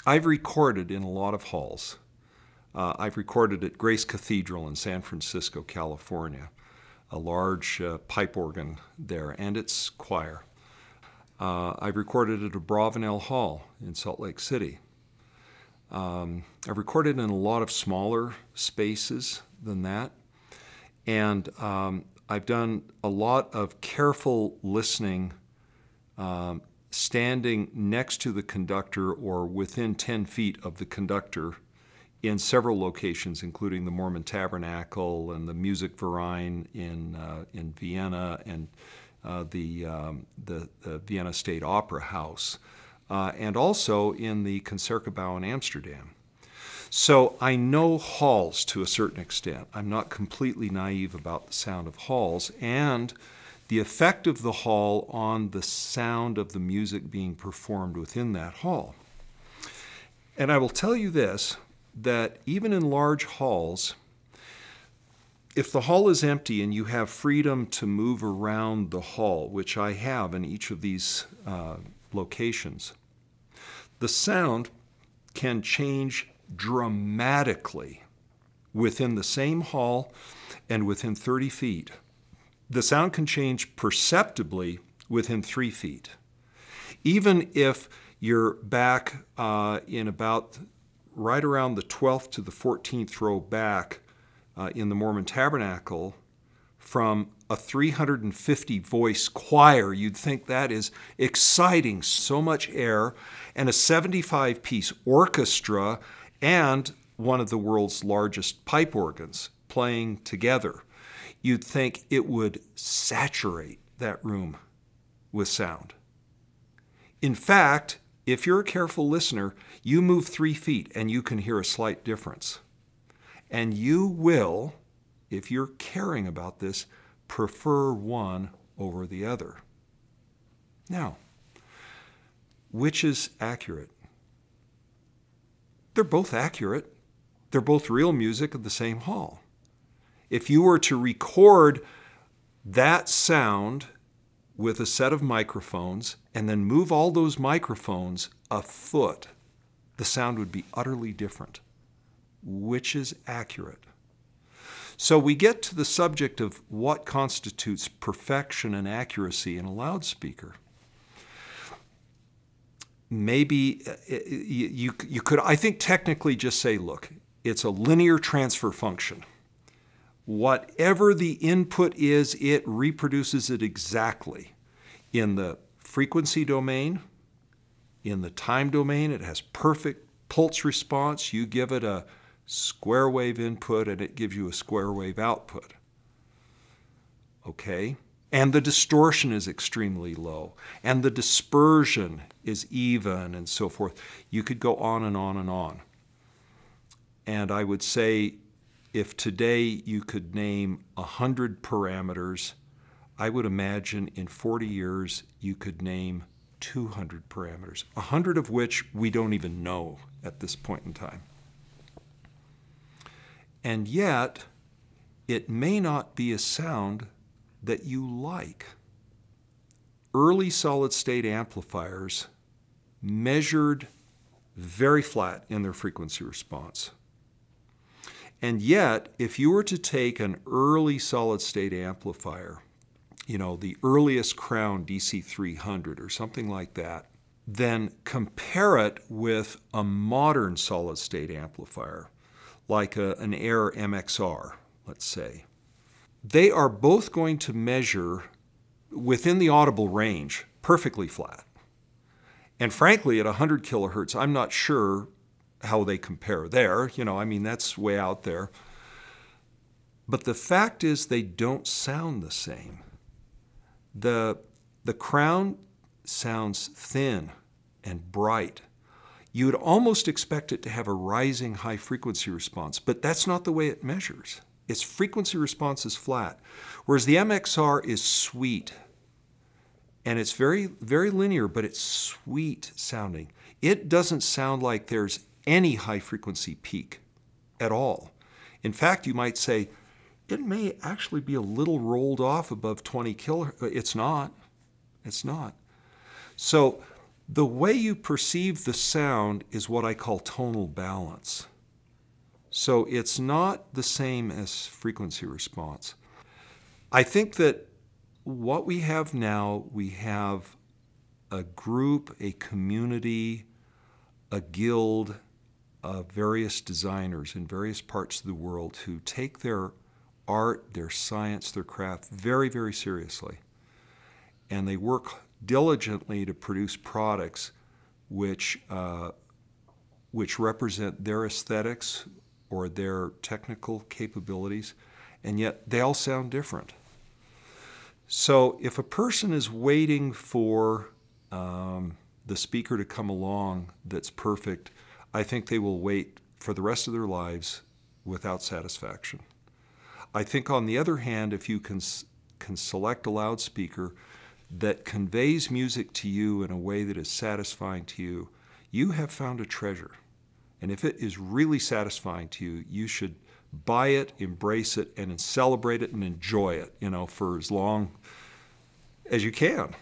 I've recorded in a lot of halls. I've recorded at Grace Cathedral in San Francisco, California, a large pipe organ there and its choir. I've recorded at Abravanel Hall in Salt Lake City. I've recorded in a lot of smaller spaces than that. And I've done a lot of careful listening, standing next to the conductor or within 10 feet of the conductor in several locations, including the Mormon Tabernacle and the Musikverein in Vienna and the Vienna State Opera House, and also in the Concertgebouw in Amsterdam. So I know halls to a certain extent. I'm not completely naive about the sound of halls and the effect of the hall on the sound of the music being performed within that hall. And I will tell you this, that even in large halls, if the hall is empty and you have freedom to move around the hall, which I have in each of these locations, the sound can change dramatically within the same hall and within 30 feet. The sound can change perceptibly within 3 feet. Even if you're back in about right around the 12th to the 14th row back in the Mormon Tabernacle from a 350 voice choir, you'd think that is exciting, so much air, and a 75 piece orchestra and one of the world's largest pipe organs playing together. You'd think it would saturate that room with sound. In fact, if you're a careful listener, you move 3 feet and you can hear a slight difference. And you will, if you're caring about this, prefer one over the other. Now, which is accurate? They're both accurate. They're both real music of the same hall. If you were to record that sound with a set of microphones and then move all those microphones a foot, the sound would be utterly different. Which is accurate? So we get to the subject of what constitutes perfection and accuracy in a loudspeaker. Maybe you could, I think, technically just say, look, it's a linear transfer function. Whatever the input is, it reproduces it exactly. In the frequency domain, in the time domain, it has perfect pulse response. You give it a square wave input and it gives you a square wave output. Okay? And the distortion is extremely low. And the dispersion is even and so forth. You could go on and on and on. And I would say if today you could name 100 parameters, I would imagine in 40 years you could name 200 parameters, 100 of which we don't even know at this point in time. And yet, it may not be a sound that you like. Early solid-state amplifiers measured very flat in their frequency response. And yet, if you were to take an early solid-state amplifier, you know, the earliest Crown DC300 or something like that, then compare it with a modern solid-state amplifier, like an Air MXR, let's say. They are both going to measure within the audible range perfectly flat. And frankly, at 100 kilohertz, I'm not sure how they compare there. You know, I mean, that's way out there. But the fact is they don't sound the same. The Crown sounds thin and bright. You would almost expect it to have a rising high frequency response, but that's not the way it measures. Its frequency response is flat, whereas the MXR is sweet. And it's very, very linear, but it's sweet sounding. It doesn't sound like there's any high frequency peak at all. In fact, you might say, it may actually be a little rolled off above 20 kilohertz. It's not. It's not. So The way you perceive the sound is what I call tonal balance. So it's not the same as frequency response. I think that what we have now, we have a group, a community, a guild of various designers in various parts of the world who take their art, their science, their craft very, very seriously. And they work diligently to produce products which represent their aesthetics or their technical capabilities, and yet they all sound different. So if a person is waiting for the speaker to come along that's perfect, I think they will wait for the rest of their lives without satisfaction. I think, on the other hand, if you can select a loudspeaker that conveys music to you in a way that is satisfying to you, you have found a treasure. And if it is really satisfying to you, you should buy it, embrace it, and celebrate it and enjoy it, for as long as you can.